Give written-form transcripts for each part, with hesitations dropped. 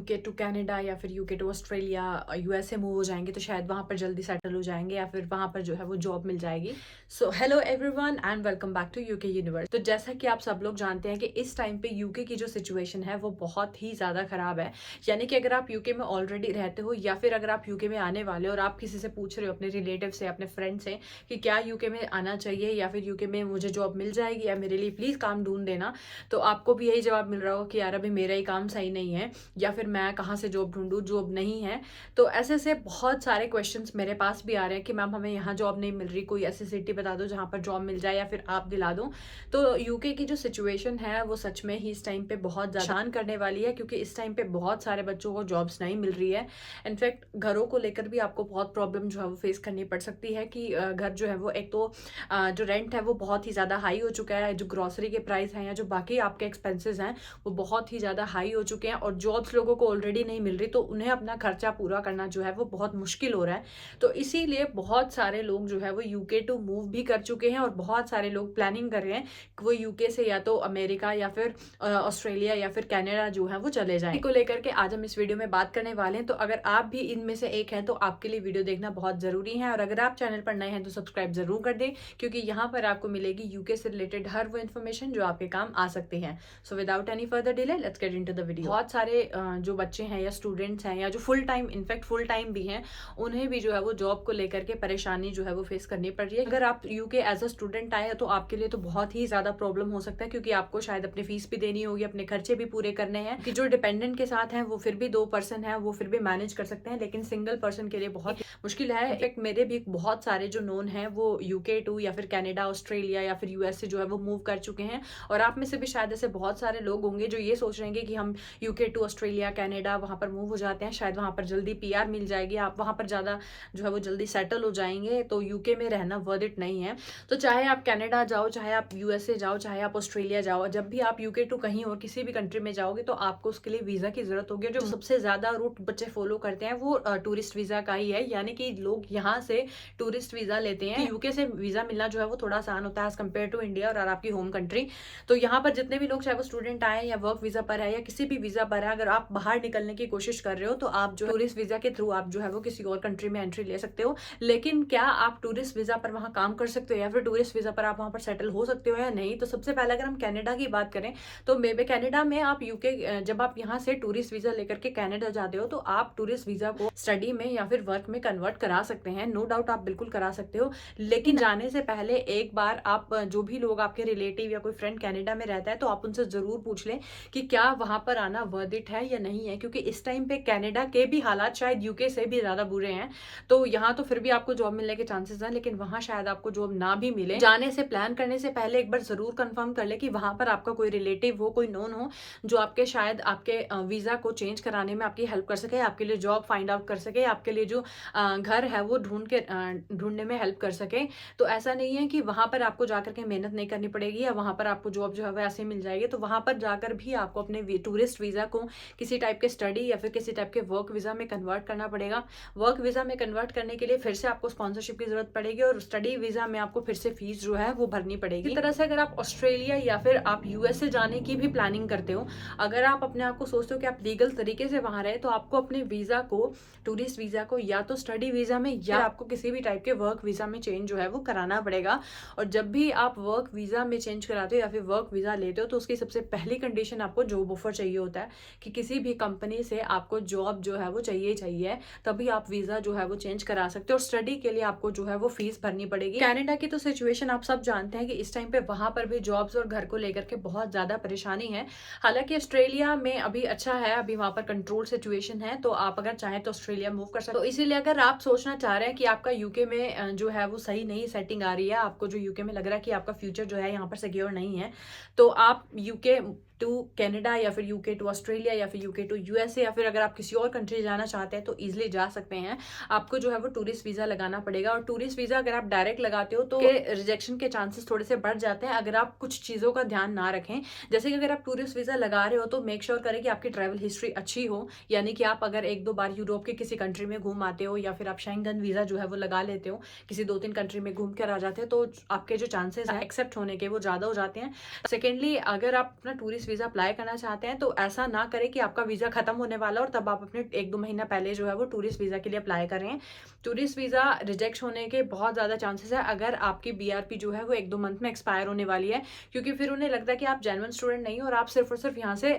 UK to Canada या फिर UK to Australia, USA move हो जाएंगे तो शायद वहाँ पर जल्दी सेटल हो जाएंगे या फिर वहाँ पर जो है वो जॉब मिल जाएगी। So hello everyone and welcome back to UK universe. तो जैसा कि आप सब लोग जानते हैं कि इस टाइम पे यूके की जो सिचुएशन है वो बहुत ही ज़्यादा ख़राब है। यानी कि अगर आप यूके में ऑलरेडी रहते हो या फिर अगर आप यूके में आने वाले हो और आप किसी से पूछ रहे हो, अपने रिलेटिव से, अपने फ्रेंड से कि क्या यूके में आना चाहिए या फिर यूके में मुझे जॉब मिल जाएगी या मेरे लिए प्लीज़ काम ढूंढ देना, तो आपको भी यही जवाब मिल रहा हो कि यार अभी मेरा ही काम सही नहीं है या फिर मैं कहाँ से जॉब ढूंढूं, जॉब नहीं है। तो ऐसे से बहुत सारे क्वेश्चंस मेरे पास भी आ रहे हैं कि मैम हमें यहाँ जॉब नहीं मिल रही, कोई ऐसी सिटी बता दो जहाँ पर जॉब मिल जाए या फिर आप दिला दो। तो यूके की जो सिचुएशन है वो सच में ही इस टाइम पे बहुत परेशान करने वाली है, क्योंकि इस टाइम पे बहुत सारे बच्चों को जॉब्स नहीं मिल रही है। इनफैक्ट घरों को लेकर भी आपको बहुत प्रॉब्लम जो है वो फेस करनी पड़ सकती है कि घर जो है वो, एक तो जो रेंट है वो बहुत ही ज़्यादा हाई हो चुका है, जो ग्रॉसरी के प्राइस हैं या जो बाकी आपके एक्सपेंसेस हैं वो बहुत ही ज़्यादा हाई हो चुके हैं, और जॉब्स लोगों को ऑलरेडी नहीं मिल रही तो उन्हें अपना खर्चा पूरा करना जो है वो बहुत मुश्किल हो रहा है। तो इसीलिए बहुत सारे लोग जो है वो यूके टू मूव भी कर चुके हैं और बहुत सारे लोग प्लानिंग कर रहे हैं कि वो यूके से या तो अमेरिका या फिर ऑस्ट्रेलिया या फिर कनाडा जो है वो चले जाएं। को लेकर के आज हम इस वीडियो में बात करने वाले हैं। तो अगर आप भी इनमें से एक हैं तो आपके लिए वीडियो देखना बहुत जरूरी है, और अगर आप चैनल पर नए हैं तो सब्सक्राइब जरूर कर दें, क्योंकि यहाँ पर आपको मिलेगी यूके से रिलेटेड हर वो इन्फॉर्मेशन जो आपके काम आ सकते हैं। So without any further delay let's get into the video. बहुत सारे जो बच्चे हैं या स्टूडेंट्स हैं या जो full time, in fact full time भी हैं, उन्हें भी जो है वो जॉब को लेकर के परेशानी जो है वो फेस करनी पड़ रही है। अगर आप यूके एज अ स्टूडेंट आए तो आपके लिए तो बहुत ही ज्यादा प्रॉब्लम हो सकता है, क्योंकि आपको शायद अपनी फीस भी देनी होगी, अपने खर्चे भी पूरे करने हैं। कि जो डिपेंडेंट के साथ हैं वो फिर भी 2 पर्सन है, वो फिर भी मैनेज कर सकते हैं, लेकिन सिंगल पर्सन के लिए बहुत मुश्किल है। इनफैक्ट मेरे भी बहुत सारे जो नोन हैं वो यूके टू या फिर कनाडा, ऑस्ट्रेलिया या फिर यूएस से जो है वो मूव कर चुके हैं। और आप में से भी शायद ऐसे बहुत सारे लोग होंगे जो ये सोच रहे हैं कि हम यूके टू ऑस्ट्रेलिया, कनाडा वहां पर मूव हो जाते हैं, शायद वहां पर जल्दी पीआर मिल जाएगी, आप वहां पर ज्यादा जो है वो जल्दी सेटल हो जाएंगे, तो यूके में रहना वर्थ इट नहीं है। तो चाहे आप कनाडा जाओ, चाहे आप यूएसए जाओ, चाहे आप ऑस्ट्रेलिया जाओ, जब भी आप यूके टू कहीं और किसी भी कंट्री में जाओगे तो आपको उसके लिए वीजा की जरूरत होगी। जो सबसे ज्यादा रूट बच्चे फॉलो करते हैं वो टूरिस्ट वीजा का ही है, यानी कि लोग यहाँ से टूरिस्ट वीजा लेते हैं। यूके से वीजा मिलना जो है वो थोड़ा आसान होता है एज कम्पेयर टू इंडिया और आपकी होम कंट्री। तो यहाँ पर जितने भी लोग, चाहे वो स्टूडेंट आए या वर्क वीजा पर है या किसी भी वीजा पर है, अगर आप बाहर निकलने की कोशिश कर रहे हो तो आप जो टूरिस्ट वीजा के थ्रू आप जो है वो किसी और कंट्री में एंट्री ले सकते हो। लेकिन क्या आप टूरिस्ट वीजा पर वहां काम कर सकते हो या फिर टूरिस्ट वीजा पर आप वहां पर सेटल हो सकते हो या नहीं? तो सबसे पहले अगर हम कनाडा की बात करें तो मे बी कनाडा में आप यूके, जब आप यहाँ से टूरिस्ट वीजा लेकर के कनाडा जाते हो तो आप टूरिस्ट वीजा को स्टडी में या फिर वर्क में कन्वर्ट करा सकते हैं। नो डाउट आप बिल्कुल करा सकते हो, लेकिन जाने से पहले एक बार आप, जो भी लोग आपके रिलेटिव या कोई फ्रेंड कनाडा में रहता है, तो आप उनसे जरूर पूछ लें कि क्या वहां पर आना वर्थ इट है या नहीं है, क्योंकि इस टाइम पे कनाडा के भी हालात शायद यूके से भी ज्यादा बुरे हैं। तो यहाँ तो फिर भी आपको जॉब मिलने के चांसेस हैं, लेकिन वहां शायद आपको जॉब ना भी मिले। जाने से, प्लान करने से पहले एक बार जरूर कंफर्म कर ले कि वहां पर आपका कोई रिलेटिव हो, कोई नोन हो जो आपके शायद आपके वीजा को चेंज कराने में आपकी हेल्प कर सके, आपके लिए जॉब फाइंड आउट कर सके, आपके लिए जो घर है वो ढूंढने में हेल्प कर सके। तो ऐसा नहीं है कि वहां पर आपको जाकर के मेहनत नहीं करनी पड़ेगी या वहां पर आपको जॉब जो है वो ऐसे मिल जाएगी। तो वहां पर जाकर भी आपको अपने टूरिस्ट वीजा को किसी टाइप के स्टडी या फिर किसी टाइप के वर्क वीजा में कन्वर्ट करना पड़ेगा। वर्क वीजा में कन्वर्ट करने के लिए फिर से आपको स्पॉन्सरशिप की जरूरत पड़ेगी, और स्टडी वीजा में आपको फिर से फीस जो है वो भरनी पड़ेगी। इस तरह से अगर आप ऑस्ट्रेलिया या फिर आप यूएसए जाने की भी प्लानिंग करते हो, अगर आप अपने आप को सोचते हो कि आप लीगल तरीके से वहां रहे, तो आपको अपने वीजा को, टूरिस्ट वीजा को, या तो स्टडी वीजा में या आपको किसी भी टाइप के वर्क वीजा में चेंज जो है वो कराना पड़ेगा। और जब भी आप वर्क वीजा में चेंज कराते हो या फिर वर्क वीजा लेते हो तो उसकी सबसे पहली कंडीशन आपको जॉब ऑफर चाहिए होता है, कि किसी भी कंपनी से आपको जॉब जो है वो चाहिए, तभी आप वीजा जो है वो चेंज करा सकते हो। और स्टडी के लिए आपको जो है वो फीस भरनी पड़ेगी। कनाडा की तो सिचुएशन आप सब जानते हैं कि इस टाइम पे वहां पर भी जॉब्स और घर को लेकर के बहुत ज्यादा परेशानी है। हालांकि ऑस्ट्रेलिया में अभी अच्छा है, अभी वहां पर कंट्रोल सिचुएशन है, तो आप अगर चाहें तो ऑस्ट्रेलिया मूव कर सकते हो। तो इसीलिए अगर आप सोचना चाह रहे हैं कि आपका यूके में जो है वो सही नहीं सेटिंग आ रही है, आपको जो यूके में लग रहा है कि आपका फ्यूचर जो है यहाँ पर सिक्योर नहीं है, तो आप यूके टू कनाडा या फिर यूके टू ऑस्ट्रेलिया या फिर यूके टू यूएसए या फिर अगर आप किसी और कंट्री जाना चाहते हैं तो इजीली जा सकते हैं। आपको जो है वो टूरिस्ट वीजा लगाना पड़ेगा, और टूरिस्ट वीजा अगर आप डायरेक्ट लगाते हो तो रिजेक्शन के चांसेस थोड़े से बढ़ जाते हैं अगर आप कुछ चीजों का ध्यान ना रखें। जैसे कि अगर आप टूरिस्ट वीजा लगा रहे हो तो मेक श्योर करें कि आपकी ट्रैवल हिस्ट्री अच्छी हो, यानी कि आप अगर 1-2 बार यूरोप के किसी कंट्री में घूम आते हो या फिर आप शेंगन वीजा जो है वो लगा लेते हो, किसी 2-3 कंट्री में घूम कर आ जाते हैं, तो आपके जो चांसेस है एक्सेप्ट होने के वो ज्यादा हो जाते हैं। सेकेंडली, अगर आप अपना टूरिस्ट वीज़ा अप्लाई करना चाहते हैं तो ऐसा ना करें कि आपका वीज़ा खत्म होने वाला है और तब आप अपने 1-2 महीना पहले जो है वो टूरिस्ट वीज़ा के लिए अप्लाई कर रहे हैं। टूरिस्ट वीज़ा रिजेक्ट होने के बहुत ज़्यादा चांसेस है अगर आपकी बीआरपी जो है वो 1-2 मंथ में एक्सपायर होने वाली है, क्योंकि फिर उन्हें लगता है कि आप जेन्युइन स्टूडेंट नहीं हो और आप सिर्फ और सिर्फ यहाँ से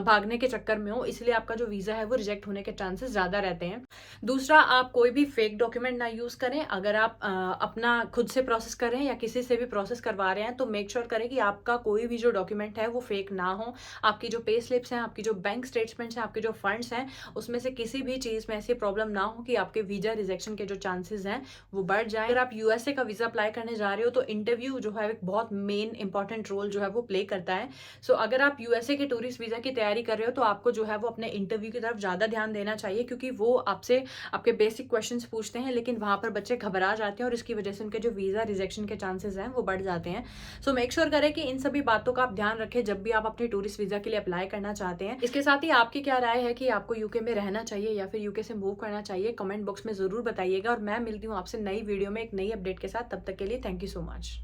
भागने के चक्कर में हो, इसलिए आपका जो वीज़ा है वो रिजेक्ट होने के चांसेस ज़्यादा रहते हैं। दूसरा, आप कोई भी फेक डॉक्यूमेंट ना यूज़ करें। अगर आप अपना खुद से प्रोसेस कर रहे हैं या किसी से भी प्रोसेस करवा रहे हैं तो मेक श्योर करें कि आपका कोई भी जो डॉक्यूमेंट है वो फेक ना हो। आपकी जो पे स्लिप्स हैं, आपकी जो बैंक स्टेटमेंट्स हैं, आपके जो फंड्स हैं, उसमें से किसी भी चीज़ में ऐसी प्रॉब्लम ना हो कि आपके वीज़ा रिजेक्शन के जो चांसेस हैं वो बढ़ जाए। अगर आप यूएसए का वीज़ा अप्लाई करने जा रहे हो तो इंटरव्यू जो है एक बहुत मेन इंपॉर्टेंट रोल जो है वो प्ले करता है। सो अगर आप यूएसए के टूरिस्ट वीज़ा की तैयारी कर रहे हो तो आपको जो है वो अपने इंटरव्यू की तरफ ज़्यादा ध्यान देना चाहिए, क्योंकि वो आपसे आपके बेसिक क्वेश्चंस पूछते हैं, लेकिन वहाँ पर बच्चे घबरा जाते हैं और इसकी वजह से उनके जो वीज़ा रिजेक्शन के चांसेस हैं वो बढ़ जाते हैं। सो मेक श्योर करें कि इन सभी बातों का आप ध्यान रखें जब भी आप अपने टूरिस्ट वीज़ा के लिए अप्लाई करना चाहते हैं। इसके साथ ही आपकी क्या राय है कि आपको यूके में रहना चाहिए या फिर यूके से मूव करना चाहिए, कमेंट बॉक्स में ज़रूर बताइएगा। और मैं मिलती हूँ आपसे नई वीडियो में एक नई अपडेट के साथ। तब तक के लिए थैंक यू सो मच।